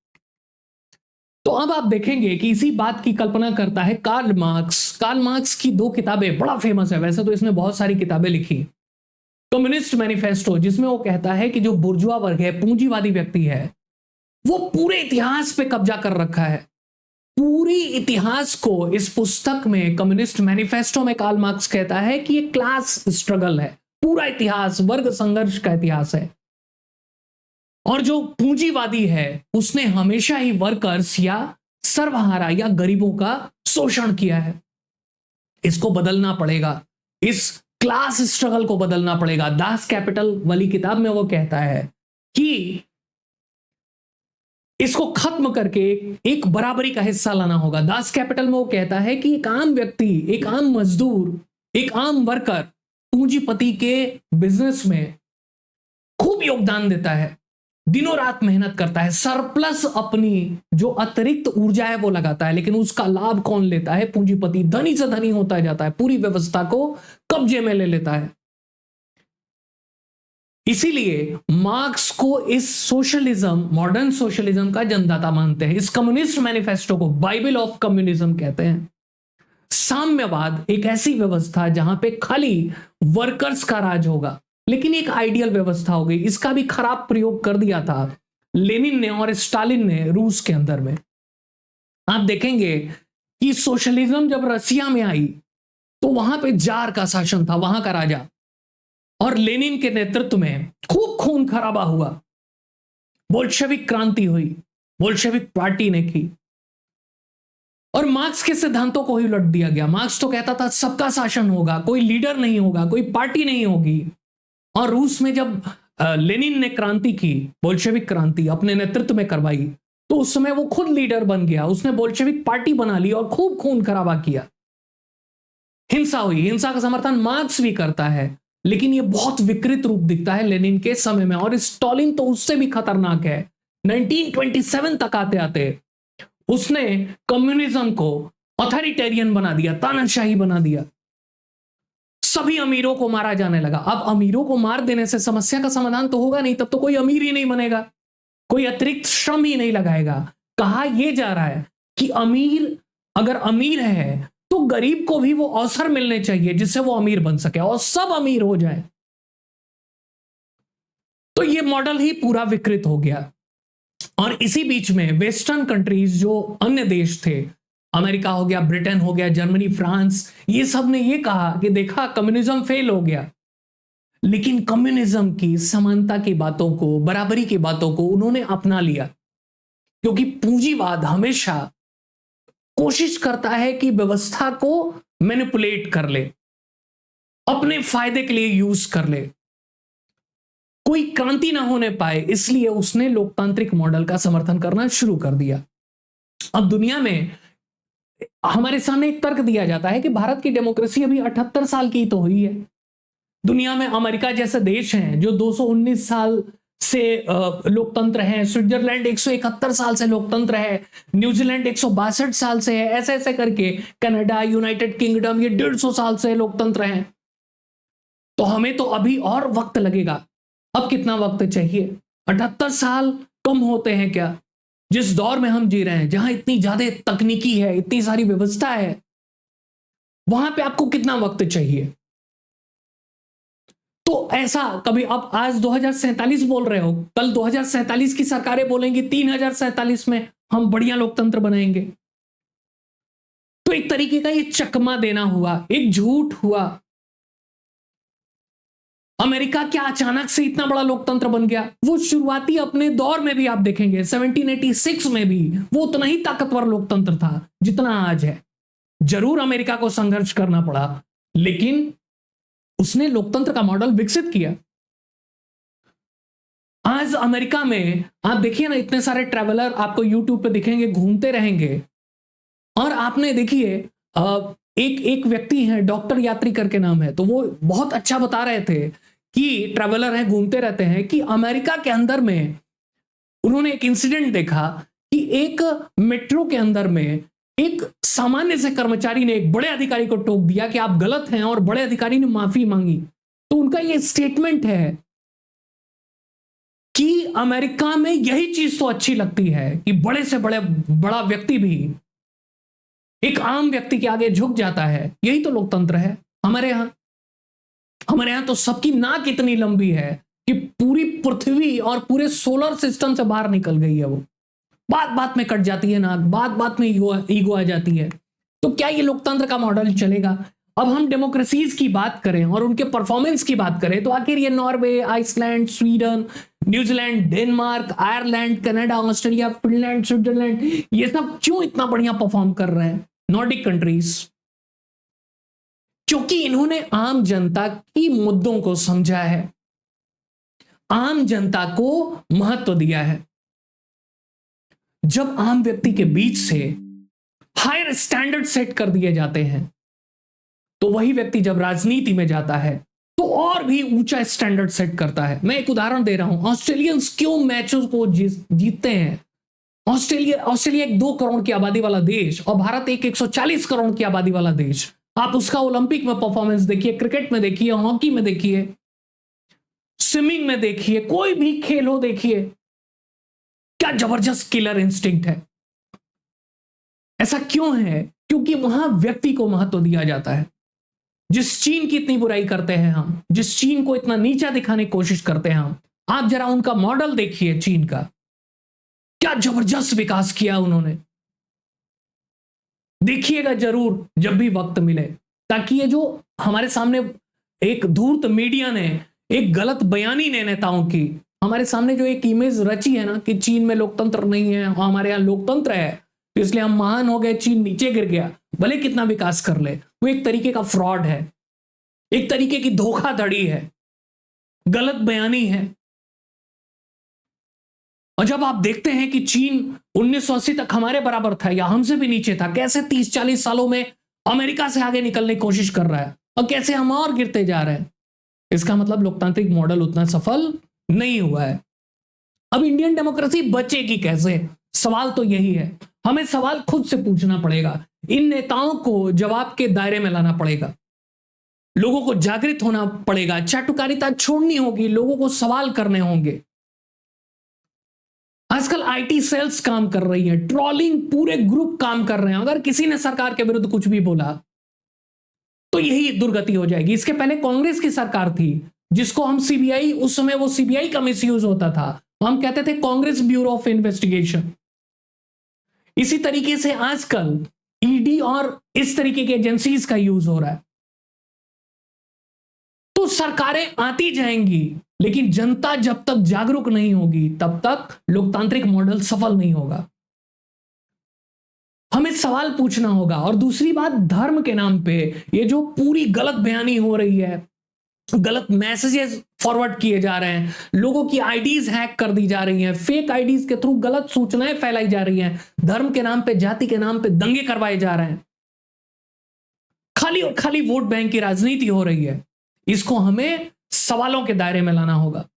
तो अब आप देखेंगे कि इसी बात की कल्पना करता है कार्ल मार्क्स। कार्ल मार्क्स की 2 किताबें बड़ा फेमस है, वैसे तो इसने बहुत सारी किताबें लिखी। कम्युनिस्ट मैनिफेस्टो, जिसमें वो कहता है कि जो बुर्जुआ वर्ग है, पूंजीवादी व्यक्ति है, वो पूरे इतिहास पे कब्जा कर रखा है। पूरी इतिहास को इस पुस्तक में, कम्युनिस्ट मैनिफेस्टो में, कार्ल मार्क्स कहता है कि ये क्लास स्ट्रगल है, पूरा इतिहास वर्ग संघर्ष का इतिहास है। और जो पूंजीवादी है उसने हमेशा ही वर्कर्स या सर्वहारा या गरीबों का शोषण किया है। इसको बदलना पड़ेगा, इस क्लास स्ट्रगल को बदलना पड़ेगा। दास कैपिटल वाली किताब में वो कहता है कि इसको खत्म करके एक बराबरी का हिस्सा लाना होगा। दास कैपिटल में वो कहता है कि एक आम व्यक्ति, एक आम मजदूर, एक आम वर्कर पूंजीपति के बिजनेस में खूब योगदान देता है, दिनों रात मेहनत करता है, सरप्लस अपनी जो अतिरिक्त ऊर्जा है वो लगाता है, लेकिन उसका लाभ कौन लेता है? पूंजीपति। धनी से धनी होता जाता है, पूरी व्यवस्था को कब्जे में ले लेता है। इसीलिए मार्क्स को इस सोशलिज्म, मॉडर्न सोशलिज्म का जन्मदाता मानते हैं। इस कम्युनिस्ट मैनिफेस्टो को बाइबल ऑफ कम्युनिज्म कहते हैं। साम्यवाद एक ऐसी व्यवस्था जहां पे खाली वर्कर्स का राज होगा, लेकिन एक आइडियल व्यवस्था हो गई। इसका भी खराब प्रयोग कर दिया था लेनिन ने और स्टालिन ने रूस के अंदर में। आप देखेंगे कि सोशलिज्म जब रसिया में आई तो वहां पे जार का शासन था, वहां का राजा, और लेनिन के नेतृत्व में खूब खून खराबा हुआ, बोल्शेविक क्रांति हुई, बोल्शेविक पार्टी ने की, और मार्क्स के सिद्धांतों को ही उलट दिया गया। मार्क्स तो कहता था सबका शासन होगा, कोई लीडर नहीं होगा, कोई पार्टी नहीं होगी। और रूस में जब लेनिन ने क्रांति की, बोल्शेविक क्रांति अपने नेतृत्व में करवाई, तो उस समय वो खुद लीडर बन गया, उसने बोल्शेविक पार्टी बना ली और खूब खून खराबा किया, हिंसा हुई। हिंसा का समर्थन मार्क्स भी करता है। लेकिन ये बहुत विकृत रूप दिखता है लेनिन के समय में, और स्टालिन तो उससे भी खतरनाक है। 1927 तक आते आते उसने कम्युनिज्म को ऑथोरिटेरियन बना दिया, तानाशाही बना दिया। सभी अमीरों को मारा जाने लगा। अब अमीरों को मार देने से समस्या का समाधान तो होगा नहीं, तब तो कोई अमीर ही नहीं बनेगा, कोई अतिरिक्त श्रम ही नहीं लगाएगा। कहा यह जा रहा है कि अमीर अगर अमीर है तो गरीब को भी वो अवसर मिलने चाहिए जिससे वो अमीर बन सके और सब अमीर हो जाए। तो ये मॉडल ही पूरा विकृत हो गया। और इसी बीच में वेस्टर्न कंट्रीज, जो अन्य देश थे, अमेरिका हो गया, ब्रिटेन हो गया, जर्मनी, फ्रांस, ये सब ने ये कहा कि देखा कम्युनिज्म फेल हो गया। लेकिन कम्युनिज्म की समानता की बातों को, बराबरी की बातों को उन्होंने अपना लिया, क्योंकि पूंजीवाद हमेशा कोशिश करता है कि व्यवस्था को मैनिपुलेट कर ले, अपने फायदे के लिए यूज कर ले, कोई क्रांति ना होने पाए, इसलिए उसने लोकतांत्रिक मॉडल का समर्थन करना शुरू कर दिया। अब दुनिया में हमारे सामने एक तर्क दिया जाता है कि भारत की डेमोक्रेसी अभी 78 साल की तो हुई है। दुनिया में अमेरिका जैसे देश हैं जो 219 साल से लोकतंत्र है, स्विट्जरलैंड 171 साल से लोकतंत्र है, न्यूजीलैंड 162 साल से है, ऐसे ऐसे करके कनाडा, यूनाइटेड किंगडम ये 150 साल से लोकतंत्र है। तो हमें तो अभी और वक्त लगेगा। अब कितना वक्त चाहिए? 78 साल कम होते हैं क्या? जिस दौर में हम जी रहे हैं, जहां इतनी ज्यादा तकनीकी है, इतनी सारी व्यवस्था है, वहां पे आपको कितना वक्त चाहिए? तो ऐसा कभी आप आज 2047 बोल रहे हो, कल 2047 की सरकारें बोलेंगी 3047 में हम बढ़िया लोकतंत्र बनाएंगे। तो एक तरीके का ये चकमा देना हुआ, एक झूठ हुआ। अमेरिका क्या अचानक से इतना बड़ा लोकतंत्र बन गया? वो शुरुआती अपने दौर में भी आप देखेंगे 1786 में भी वो उतना ही ताकतवर लोकतंत्र था जितना आज है। जरूर अमेरिका को संघर्ष करना पड़ा, लेकिन उसने लोकतंत्र का मॉडल विकसित किया। आज अमेरिका में आप देखिए ना, इतने सारे ट्रैवलर आपको यूट्यूब पे दिखेंगे, घूमते रहेंगे। और आपने देखिए एक व्यक्ति है, डॉक्टर यात्री करके नाम है, तो वो बहुत अच्छा बता रहे थे कि ट्रैवलर है, घूमते रहते हैं, कि अमेरिका के अंदर में उन्होंने एक इंसिडेंट देखा कि एक मेट्रो के अंदर में एक सामान्य से कर्मचारी ने एक बड़े अधिकारी को टोक दिया कि आप गलत हैं, और बड़े अधिकारी ने माफी मांगी। तो उनका यह स्टेटमेंट है कि अमेरिका में यही चीज तो अच्छी लगती है कि बड़े से बड़ा व्यक्ति भी एक आम व्यक्ति के आगे झुक जाता है। यही तो लोकतंत्र है। हमारे यहां तो सबकी नाक इतनी लंबी है कि पूरी पृथ्वी और पूरे सोलर सिस्टम से बाहर निकल गई है। वो बात बात में कट जाती है नाक, बात बात में ईगो आ जाती है। तो क्या ये लोकतंत्र का मॉडल चलेगा? अब हम डेमोक्रेसीज की बात करें और उनके परफॉर्मेंस की बात करें, तो आखिर ये Norway, Iceland, Sweden, New Zealand, Denmark, Ireland, Canada, Australia, Finland, Switzerland, ये सब क्यों इतना बढ़िया परफॉर्म कर रहे हैं? नॉर्डिक कंट्रीज, क्योंकि इन्होंने आम जनता की मुद्दों को समझा है, आम जनता को महत्व दिया है। जब आम व्यक्ति के बीच से हायर स्टैंडर्ड सेट कर दिए जाते हैं, तो वही व्यक्ति जब राजनीति में जाता है तो और भी ऊंचा स्टैंडर्ड सेट करता है। मैं एक उदाहरण दे रहा हूं, ऑस्ट्रेलियंस क्यों मैचों को जीतते हैं? ऑस्ट्रेलिया एक 2 करोड़ की आबादी वाला देश और भारत एक 140 करोड़ की आबादी वाला देश। आप उसका ओलंपिक में परफॉर्मेंस देखिए, क्रिकेट में देखिए, हॉकी में देखिए, स्विमिंग में देखिए, कोई भी खेल हो देखिए, क्या जबरदस्त किलर इंस्टिंक्ट है। ऐसा क्यों है? क्योंकि वहां व्यक्ति को महत्व दिया जाता है। जिस चीन की इतनी बुराई करते हैं हम, जिस चीन को इतना नीचा दिखाने की कोशिश करते हैं हम, आप जरा उनका मॉडल देखिए चीन का, क्या जबरदस्त विकास किया उन्होंने। देखिएगा जरूर जब भी वक्त मिले, ताकि ये जो हमारे सामने एक धूर्त मीडिया ने, एक गलत बयानी ने नेताओं की हमारे सामने जो एक इमेज रची है ना कि चीन में लोकतंत्र नहीं है, हमारे यहां लोकतंत्र है तो इसलिए हम महान हो गए, चीन नीचे गिर गया, भले कितना विकास कर ले, वो एक तरीके का फ्रॉड है, एक तरीके की धोखाधड़ी है, गलत बयानी है। और जब आप देखते हैं कि चीन 1980 तक हमारे बराबर था या हमसे भी नीचे था, कैसे 30-40 सालों में अमेरिका से आगे निकलने की कोशिश कर रहा है और कैसे हम और गिरते जा रहे हैं, इसका मतलब लोकतांत्रिक मॉडल उतना सफल नहीं हुआ है। अब इंडियन डेमोक्रेसी बचेगी कैसे, सवाल तो यही है। हमें सवाल खुद से पूछना पड़ेगा, इन नेताओं को जवाब के दायरे में लाना पड़ेगा, लोगों को जागृत होना पड़ेगा, चाटुकारिता छोड़नी होगी, लोगों को सवाल करने होंगे। आजकल आईटी सेल्स काम कर रही है, ट्रोलिंग पूरे ग्रुप काम कर रहे हैं। अगर किसी ने सरकार के विरुद्ध कुछ भी बोला तो यही दुर्गति हो जाएगी। इसके पहले कांग्रेस की सरकार थी जिसको हम सीबीआई, उस समय वो सीबीआई का मिसयूज होता था, हम कहते थे कांग्रेस ब्यूरो ऑफ इन्वेस्टिगेशन। इसी तरीके से आजकल ईडी और इस तरीके की एजेंसीज का यूज हो रहा है। तो सरकारें आती जाएंगी, लेकिन जनता जब तक जागरूक नहीं होगी तब तक लोकतांत्रिक मॉडल सफल नहीं होगा। हमें सवाल पूछना होगा। और दूसरी बात, धर्म के नाम पे ये जो पूरी गलत बयानी हो रही है, गलत मैसेजेस फॉरवर्ड किए जा रहे हैं, लोगों की आईडीज हैक कर दी जा रही हैं, फेक आईडीज के थ्रू गलत सूचनाएं फैलाई जा रही हैं, धर्म के नाम पे, जाति के नाम पे दंगे करवाए जा रहे हैं, खाली और खाली वोट बैंक की राजनीति हो रही है। इसको हमें सवालों के दायरे में लाना होगा।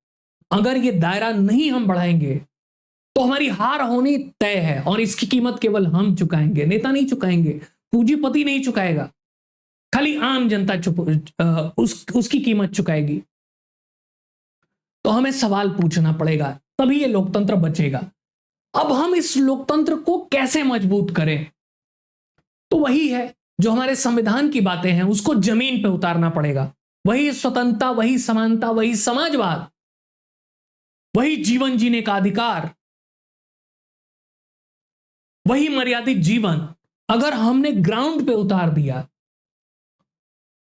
अगर ये दायरा नहीं हम बढ़ाएंगे तो हमारी हार होनी तय है, और इसकी कीमत केवल हम चुकाएंगे, नेता नहीं चुकाएंगे, पूंजीपति नहीं चुकाएगा, खाली आम जनता उसकी कीमत चुकाएगी। तो हमें सवाल पूछना पड़ेगा, तभी ये लोकतंत्र बचेगा। अब हम इस लोकतंत्र को कैसे मजबूत करें? तो वही है जो हमारे संविधान की बातें हैं, उसको जमीन पे उतारना पड़ेगा। वही स्वतंत्रता, वही समानता, वही समाजवाद, वही जीवन जीने का अधिकार, वही मर्यादित जीवन अगर हमने ग्राउंड पे उतार दिया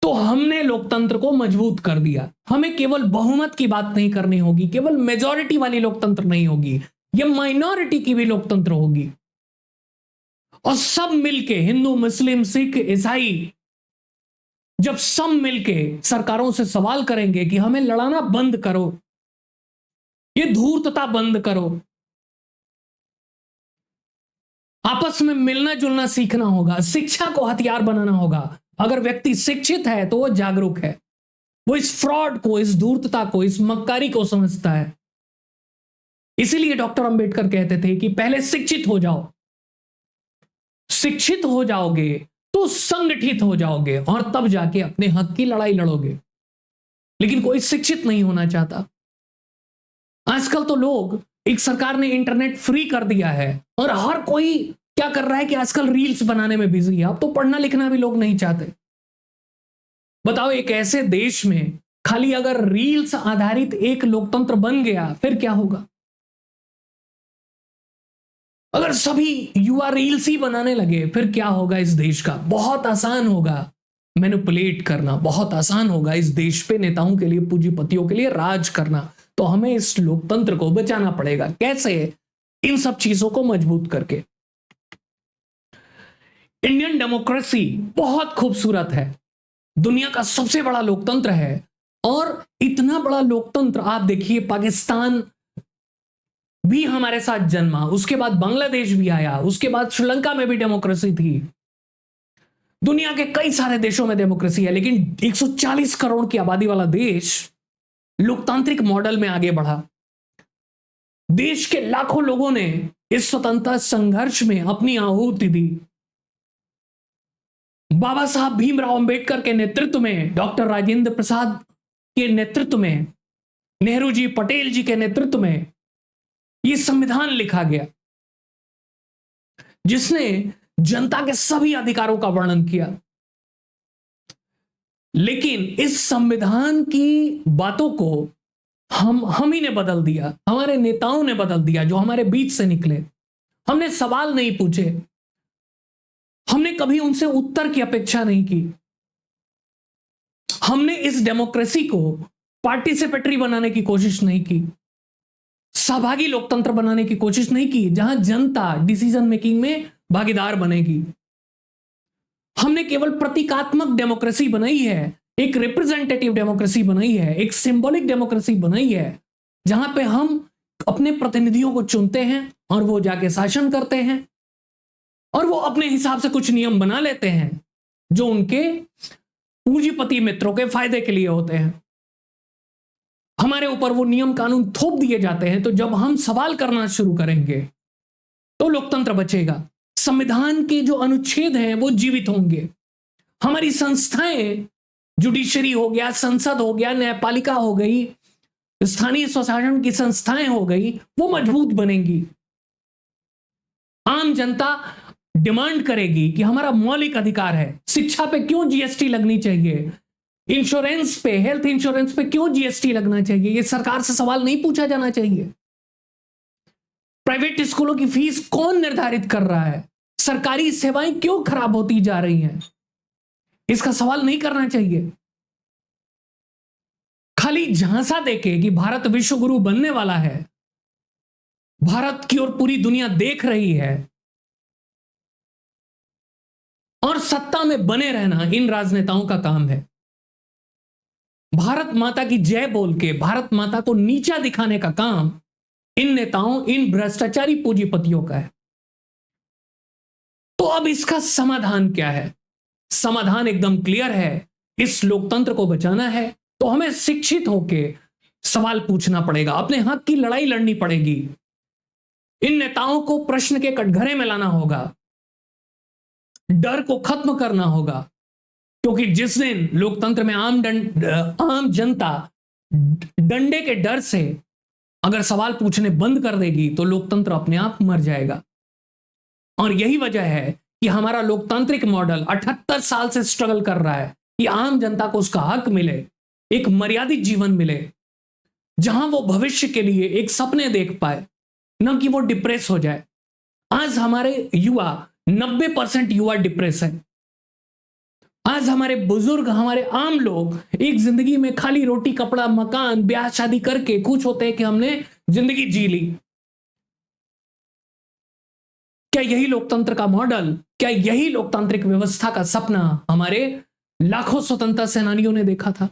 तो हमने लोकतंत्र को मजबूत कर दिया। हमें केवल बहुमत की बात नहीं करनी होगी, केवल मेजॉरिटी वाली लोकतंत्र नहीं होगी, ये माइनॉरिटी की भी लोकतंत्र होगी। और सब मिलके, हिंदू, मुस्लिम, सिख, ईसाई, जब सब मिलके सरकारों से सवाल करेंगे कि हमें लड़ाना बंद करो, ये धूर्तता बंद करो, आपस में मिलना जुलना सीखना होगा, शिक्षा को हथियार बनाना होगा। अगर व्यक्ति शिक्षित है तो वो जागरूक है, वो इस फ्रॉड को, इस धूर्तता को, इस मक्कारी को समझता है। इसीलिए डॉक्टर अंबेडकर कहते थे कि पहले शिक्षित हो जाओ, शिक्षित हो जाओगे तो संगठित हो जाओगे और तब जाके अपने हक की लड़ाई लड़ोगे। लेकिन कोई शिक्षित नहीं होना चाहता। आजकल तो लोग, एक सरकार ने इंटरनेट फ्री कर दिया है और हर कोई क्या कर रहा है कि आजकल रील्स बनाने में बिजी है। अब तो पढ़ना लिखना भी लोग नहीं चाहते। बताओ, एक ऐसे देश में खाली अगर रील्स आधारित एक लोकतंत्र बन गया फिर क्या होगा? अगर सभी युवा रील्स ही बनाने लगे फिर क्या होगा इस देश का? बहुत आसान होगा मैनिपुलेट करना, बहुत आसान होगा इस देश पे नेताओं के लिए, पूंजीपतियों के लिए राज करना। तो हमें इस लोकतंत्र को बचाना पड़ेगा। कैसे? इन सब चीजों को मजबूत करके। इंडियन डेमोक्रेसी बहुत खूबसूरत है, दुनिया का सबसे बड़ा लोकतंत्र है। और इतना बड़ा लोकतंत्र आप देखिए, पाकिस्तान भी हमारे साथ जन्मा, उसके बाद बांग्लादेश भी आया, उसके बाद श्रीलंका में भी डेमोक्रेसी थी, दुनिया के कई सारे देशों में डेमोक्रेसी है। लेकिन 140 करोड़ की आबादी वाला देश लोकतांत्रिक मॉडल में आगे बढ़ा। देश के लाखों लोगों ने इस स्वतंत्रता संघर्ष में अपनी आहुति दी। बाबा साहब भीमराव अंबेडकर के नेतृत्व में, डॉक्टर राजेंद्र प्रसाद के नेतृत्व में, नेहरू जी, पटेल जी के नेतृत्व में यह संविधान लिखा गया, जिसने जनता के सभी अधिकारों का वर्णन किया। लेकिन इस संविधान की बातों को हम ही ने बदल दिया, हमारे नेताओं ने बदल दिया जो हमारे बीच से निकले। हमने सवाल नहीं पूछे, हमने कभी उनसे उत्तर की अपेक्षा नहीं की। हमने इस डेमोक्रेसी को पार्टिसिपेटरी बनाने की कोशिश नहीं की, सहभागी लोकतंत्र बनाने की कोशिश नहीं की, जहां जनता डिसीजन मेकिंग में भागीदार बनेगी। हमने केवल प्रतीकात्मक डेमोक्रेसी बनाई है, एक रिप्रेजेंटेटिव डेमोक्रेसी बनाई है, एक सिंबॉलिक डेमोक्रेसी बनाई है, जहां पे हम अपने प्रतिनिधियों को चुनते हैं और वो जाके शासन करते हैं और वो अपने हिसाब से कुछ नियम बना लेते हैं जो उनके पूंजीपति मित्रों के फायदे के लिए होते हैं। हमारे ऊपर वो नियम कानून थोप दिए जाते हैं, तो जब हम सवाल करना शुरू करेंगे तो लोकतंत्र बचेगा। संविधान के जो अनुच्छेद हैं वो जीवित होंगे। हमारी संस्थाएं, जुडिशरी हो गया, संसद हो गया, न्यायपालिका हो गई, स्थानीय स्वशासन की संस्थाएं हो गई, वो मजबूत बनेंगी। आम जनता डिमांड करेगी कि हमारा मौलिक अधिकार है। शिक्षा पे क्यों जीएसटी लगनी चाहिए, इंश्योरेंस पे, हेल्थ इंश्योरेंस पे क्यों जीएसटी लगना चाहिए, ये सरकार से सवाल नहीं पूछा जाना चाहिए। प्राइवेट स्कूलों की फीस कौन निर्धारित कर रहा है, सरकारी सेवाएं क्यों खराब होती जा रही हैं, इसका सवाल नहीं करना चाहिए। खाली झांसा देके कि भारत विश्व गुरु बनने वाला है, भारत की ओर पूरी दुनिया देख रही है, और सत्ता में बने रहना इन राजनेताओं का काम है। भारत माता की जय बोल के भारत माता को नीचा दिखाने का काम इन नेताओं, इन भ्रष्टाचारी पूंजीपतियों का है। तो अब इसका समाधान क्या है? समाधान एकदम क्लियर है। इस लोकतंत्र को बचाना है तो हमें शिक्षित होके सवाल पूछना पड़ेगा, अपने हक की लड़ाई लड़नी पड़ेगी। इन नेताओं को प्रश्न के कटघरे में लाना होगा, डर को खत्म करना होगा, क्योंकि जिस दिन लोकतंत्र में आम जनता डंडे के डर से अगर सवाल पूछने बंद कर देगी तो लोकतंत्र अपने आप मर जाएगा। और यही वजह है कि हमारा लोकतांत्रिक मॉडल 78 साल से स्ट्रगल कर रहा है कि आम जनता को उसका हक मिले, एक मर्यादित जीवन मिले, जहां वो भविष्य के लिए एक सपने देख पाए, न कि वो डिप्रेस हो जाए। आज हमारे युवा 90% युवा डिप्रेस है। आज हमारे बुजुर्ग, हमारे आम लोग एक जिंदगी में खाली रोटी कपड़ा मकान ब्याह शादी करके खुश होते हैं कि हमने जिंदगी जी ली। क्या यही लोकतंत्र का मॉडल, क्या यही लोकतांत्रिक व्यवस्था का सपना हमारे लाखों स्वतंत्रता सेनानियों ने देखा था?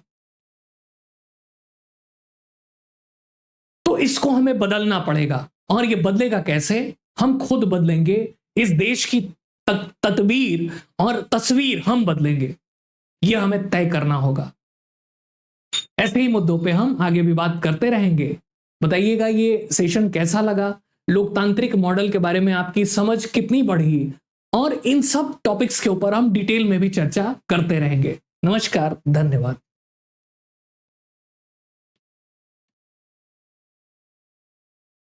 तो इसको हमें बदलना पड़ेगा। और ये बदलेगा कैसे? हम खुद बदलेंगे। इस देश की तस्वीर और तस्वीर हम बदलेंगे, यह हमें तय करना होगा। ऐसे ही मुद्दों पे हम आगे भी बात करते रहेंगे। बताइएगा ये सेशन कैसा लगा, लोकतांत्रिक मॉडल के बारे में आपकी समझ कितनी बढ़ी, और इन सब टॉपिक्स के ऊपर हम डिटेल में भी चर्चा करते रहेंगे। नमस्कार, धन्यवाद।